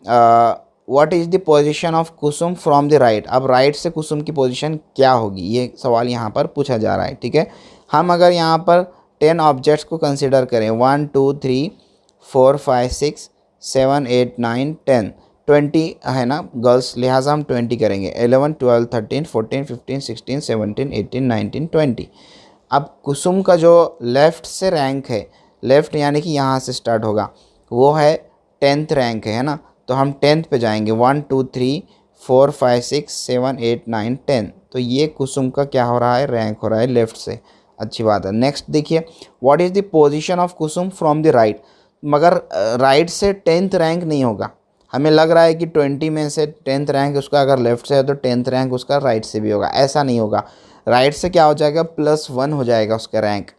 what is the position of Kusum from the right, अब राइट से कुसुम की पोजीशन क्या होगी, ये सवाल यहाँ पर पूछा जा रहा है, ठीक है। हम अगर यहाँ पर 10 ऑब्जेक्ट्स को कंसिडर करें, 1 2 3 4 5 6 7 8 9 10, 20 है ना गर्ल्स, लिहाजा हम 20 करेंगे, 11 12 13 14 15 16 17 18 19 20। अब कुसुम का जो लेफ़्ट से रैंक है, लेफ़्ट यानी कि यहाँ से स्टार्ट होगा, वो है 10th रैंक है ना। तो हम 10th पे जाएंगे, 1 2 3 4 5 6 7 8 9 10। तो ये कुसुम का क्या हो रहा है, रैंक हो रहा है लेफ़्ट से, अच्छी बात है। नेक्स्ट देखिए, what is the position of Kusum from the right, मगर राइट से 10th रैंक नहीं होगा। हमें लग रहा है कि 20 में से 10th रैंक उसका अगर लेफ़्ट से है तो 10th रैंक उसका राइट से भी होगा, ऐसा नहीं होगा। राइट से क्या हो जाएगा, +1 हो जाएगा उसका rank,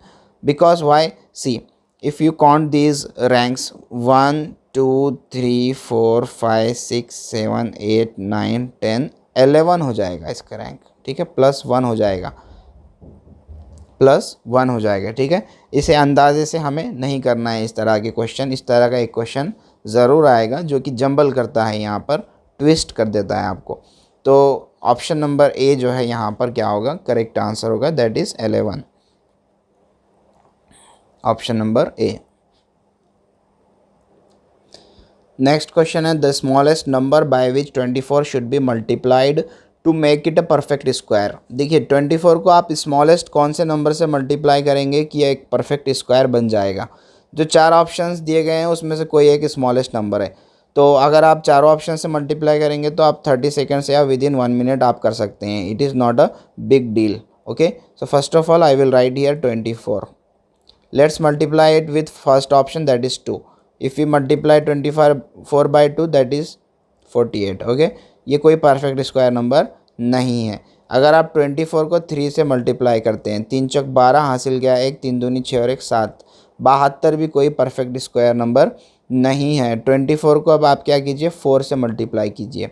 because why, see if you count these ranks 1 2 3 4 5 6 7 8 9 10 11 हो जाएगा इसका रैंक, ठीक है, +1 हो जाएगा, +1 हो जाएगा, ठीक है। इसे अंदाजे से हमें नहीं करना है इस तरह के क्वेश्चन, इस तरह का एक क्वेश्चन ज़रूर आएगा जो कि जंबल करता है, यहाँ पर ट्विस्ट कर देता है आपको। तो ऑप्शन नंबर ए जो है यहाँ पर क्या होगा, करेक्ट आंसर होगा, that is 11, option number A. Next question है the smallest number by which 24 should be multiplied to make it a perfect square. देखिए 24 को आप स्मॉलेस्ट कौन से नंबर से मल्टीप्लाई करेंगे कि एक परफेक्ट स्क्वायर बन जाएगा। जो 4 ऑप्शंस दिए गए हैं उसमें से कोई एक स्मॉलेस्ट नंबर है, तो अगर आप चारों ऑप्शन से मल्टीप्लाई करेंगे तो आप 30 सेकेंड्स या विद इन 1 मिनट आप कर सकते हैं। It is not a big deal. Okay, so first of all I will write here 24। Let's multiply it with first option that is 2। If you multiply 24 by 2 that is 48। Okay, ये कोई परफेक्ट स्क्वायर नंबर नहीं है। अगर आप 24 को 3 से मल्टीप्लाई करते हैं, 3 चौक 12 हासिल गया 1, 3 दूनी 6 और 1 7, 72 भी कोई परफेक्ट स्क्वायर नंबर नहीं है। 24 को अब आप क्या कीजिए, 4 से मल्टीप्लाई कीजिए,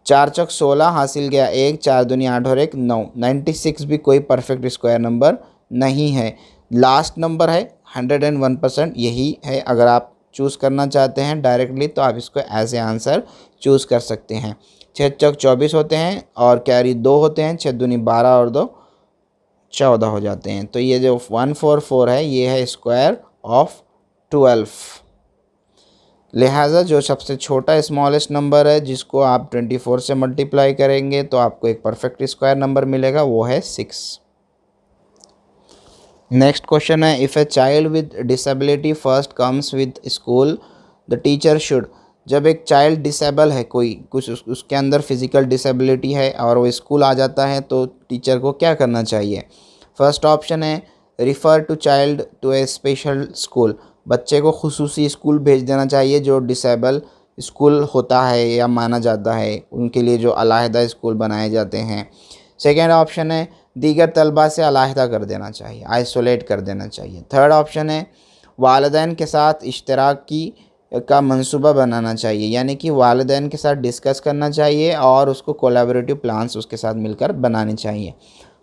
4 चौक 16 हासिल गया 1, 4 दूनी 8 और 1 9, 96 भी कोई परफेक्ट स्क्वायर नंबर नहीं है। लास्ट नंबर है 101%, यही है। अगर आप चूज़ करना चाहते हैं डायरेक्टली तो आप इसको एज ए आंसर चूज़ कर सकते हैं। 6 चौक 24 होते हैं और कैरी 2 होते हैं, 6 दूनी 12 और 2 14 हो जाते हैं। तो ये जो 144 है ये है स्क्वायर ऑफ 12। लिहाजा जो सबसे छोटा स्मॉलेस्ट नंबर है जिसको आप 24 से मल्टीप्लाई करेंगे तो आपको एक परफेक्ट स्क्वायर नंबर मिलेगा, वो है 6। नेक्स्ट क्वेश्चन है if a child with disability first comes with school the teacher should. जब एक चाइल्ड डिसेबल है, कोई कुछ उसके अंदर फिजिकल डिसेबिलिटी है और वो स्कूल आ जाता है तो टीचर को क्या करना चाहिए। फर्स्ट ऑप्शन है refer to child to a special school. बच्चे को खुसूसी स्कूल भेज देना चाहिए जो डिसेबल स्कूल होता है या माना जाता है, उनके लिए जो अलहदा स्कूल बनाए जाते हैं। सेकेंड ऑप्शन है दीगर तलबा से अलहदा कर देना चाहिए, आइसोलेट कर देना चाहिए। थर्ड ऑप्शन है वालिदैन के साथ इश्तराकी का मंसूबा बनाना चाहिए, यानी कि वालिदैन के साथ डिस्कस करना चाहिए और उसको कोलैबोरेटिव प्लान्स उसके साथ मिलकर बनाने चाहिए।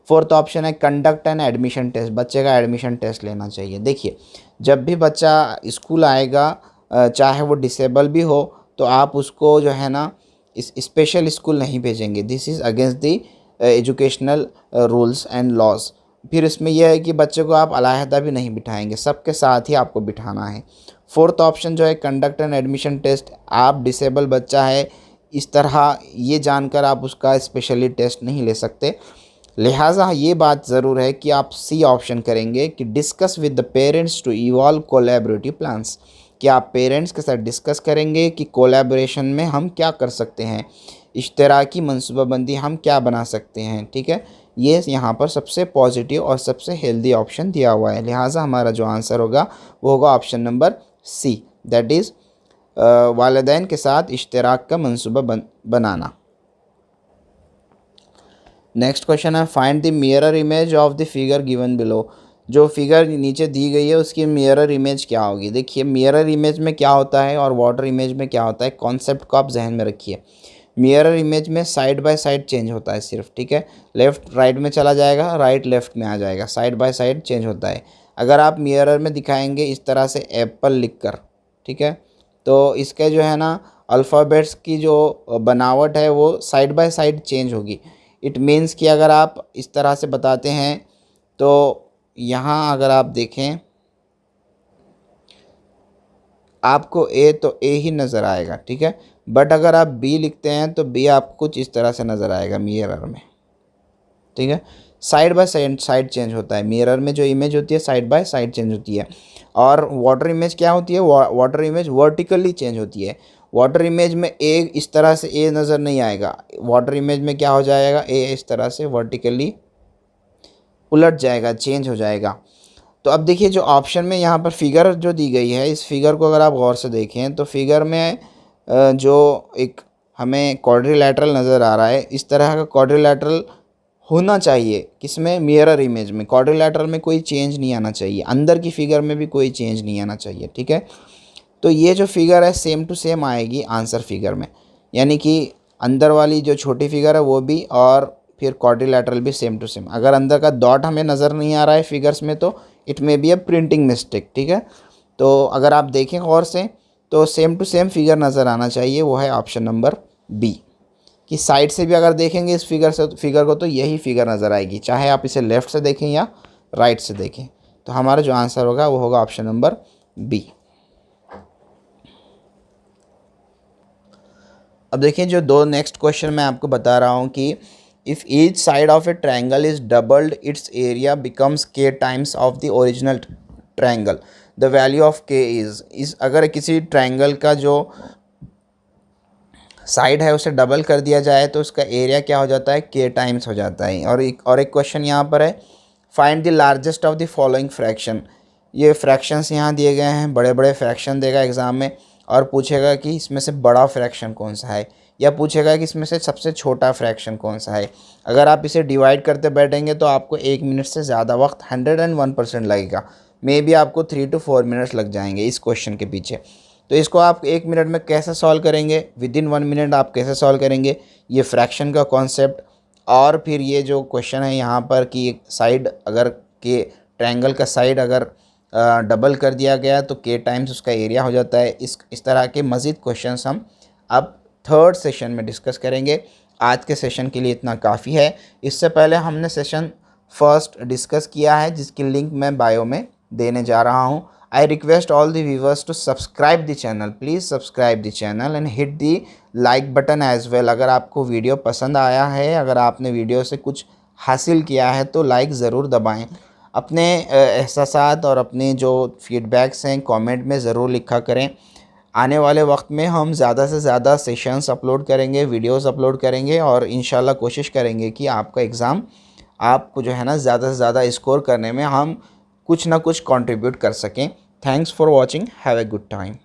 फोर्थ ऑप्शन है कंडक्ट एन एडमिशन टेस्ट, बच्चे का एडमिशन टेस्ट लेना चाहिए। देखिए जब भी बच्चा स्कूल आएगा चाहे वो डिसेबल भी हो तो आप उसको जो है ना इस स्पेशल स्कूल नहीं भेजेंगे, this is against the educational rules and laws. फिर इसमें यह है कि बच्चे को आप अलहदा भी नहीं बिठाएंगे, सबके साथ ही आपको बिठाना है। फोर्थ ऑप्शन जो है कंडक्ट एन एडमिशन टेस्ट, आप डिसेबल बच्चा है इस तरह ये जानकर आप उसका स्पेशली टेस्ट नहीं ले सकते। लिहाजा ये बात ज़रूर है कि आप सी ऑप्शन करेंगे कि discuss with the parents to evolve collaborative plans, कि आप पेरेंट्स के साथ डिस्कस करेंगे कि कोलैबोरेशन में हम क्या कर सकते हैं, इश्तराकी मनसूबाबंदी हम क्या बना सकते हैं। ठीक है, ये यहाँ पर सबसे पॉजिटिव और सबसे हेल्दी ऑप्शन दिया हुआ है। लिहाजा हमारा जो आंसर होगा वो होगा option number C, that is वालिदैन के साथ इश्तराक का मनसूबा बनाना। नेक्स्ट क्वेश्चन है find the mirror image of the figure given below. जो फिगर नीचे दी गई है उसकी मिरर इमेज क्या होगी। देखिए मिरर इमेज में क्या होता है और वाटर इमेज में क्या होता है, कॉन्सेप्ट को आप जहन में रखिए। मिरर इमेज में साइड बाय साइड चेंज होता है सिर्फ, ठीक है, लेफ़्ट राइट में चला जाएगा, राइट लेफ़्ट में आ जाएगा, साइड बाय साइड चेंज होता है। अगर आप मिरर में दिखाएंगे इस तरह से एप्पल लिखकर, ठीक है, तो इसके जो है ना अल्फ़ाबेट्स की जो बनावट है वो साइड बाय साइड चेंज होगी। इट मीन्स कि अगर आप इस तरह से बताते हैं तो यहाँ अगर आप देखें आपको ए तो ए ही नज़र आएगा, ठीक है, बट अगर आप बी लिखते हैं तो बी आपको कुछ इस तरह से नज़र आएगा मिरर में। ठीक है, साइड बाय साइड चेंज होता है, मिरर में जो इमेज होती है साइड बाय साइड चेंज होती है। और वाटर इमेज क्या होती है, वाटर इमेज वर्टिकली चेंज होती है। वाटर इमेज में ए इस तरह से ए नज़र नहीं आएगा, वाटर इमेज में क्या हो जाएगा, ए इस तरह से वर्टिकली उलट जाएगा, चेंज हो जाएगा। तो अब देखिए जो ऑप्शन में यहाँ पर फिगर जो दी गई है, इस फिगर को अगर आप गौर से देखें तो फिगर में जो एक हमें क्वाड्रिलैटरल नज़र आ रहा है, इस तरह का क्वाड्रिलैटरल होना चाहिए किसमें, मिरर इमेज में। क्वाड्रिलैटरल में कोई चेंज नहीं आना चाहिए, अंदर की फिगर में भी कोई चेंज नहीं आना चाहिए। ठीक है, तो ये जो फिगर है सेम टू सेम आएगी आंसर फिगर में, यानी कि अंदर वाली जो छोटी फिगर है वो भी और फिर क्वाड्रिलैटरल भी सेम टू सेम। अगर अंदर का डॉट हमें नज़र नहीं आ रहा है फिगर्स में तो it may be a printing mistake. ठीक है, तो अगर आप देखें गौर से तो सेम टू सेम फिगर नज़र आना चाहिए, वो है ऑप्शन नंबर बी। कि साइड से भी अगर देखेंगे इस फिगर को तो यही फिगर नज़र आएगी, चाहे आप इसे लेफ़्ट से देखें या राइट से देखें। तो हमारा जो आंसर होगा वो होगा ऑप्शन नंबर बी। अब देखिए जो दो नेक्स्ट क्वेश्चन मैं आपको बता रहा हूँ कि if each side of a triangle is doubled its area becomes K times of the original triangle, the value of K is अगर किसी ट्रायंगल का जो साइड है उसे डबल कर दिया जाए तो उसका एरिया क्या हो जाता है, के टाइम्स हो जाता है। और एक क्वेश्चन यहाँ पर है, find the largest of the following fraction. ये फ्रैक्शंस यहाँ दिए गए हैं, बड़े बड़े फ्रैक्शन देगा एग्ज़ाम में और पूछेगा कि इसमें से बड़ा फ्रैक्शन कौन सा है, या पूछेगा कि इसमें से सबसे छोटा फ्रैक्शन कौन सा है। अगर आप इसे डिवाइड करते बैठेंगे तो आपको 1 मिनट से ज़्यादा वक्त 101% लगेगा, मे बी आपको 3 to 4 मिनट्स लग जाएंगे इस क्वेश्चन के पीछे। तो इसको आप 1 मिनट में कैसे सॉल्व करेंगे, विदिन 1 मिनट आप कैसे सॉल्व करेंगे, ये फ्रैक्शन का कॉन्सेप्ट और फिर ये जो क्वेश्चन है यहाँ पर कि साइड अगर के ट्रायंगल का साइड अगर डबल कर दिया गया तो के टाइम्स उसका एरिया हो जाता है। इस तरह के मज़ीद क्वेश्चंस हम अब थर्ड सेशन में डिस्कस करेंगे। आज के सेशन के लिए इतना काफ़ी है। इससे पहले हमने सेशन फर्स्ट डिस्कस किया है जिसकी लिंक मैं बायो में देने जा रहा हूँ। I request all the viewers to subscribe the channel, please subscribe the channel and hit the like button as well. अगर आपको वीडियो पसंद आया है, अगर आपने वीडियो से कुछ हासिल किया है तो लाइक ज़रूर दबाएं। अपने एहसासात और अपने जो फीडबैक्स हैं कमेंट में ज़रूर लिखा करें। आने वाले वक्त में हम ज़्यादा से ज़्यादा सेशंस अपलोड करेंगे, वीडियोस अपलोड करेंगे और इंशाल्लाह कोशिश करेंगे कि आपका एग्ज़ाम आपको जो है ना ज़्यादा से ज़्यादा स्कोर करने में हम कुछ ना कुछ कंट्रीब्यूट कर सकें। Thanks for watching, have a good time.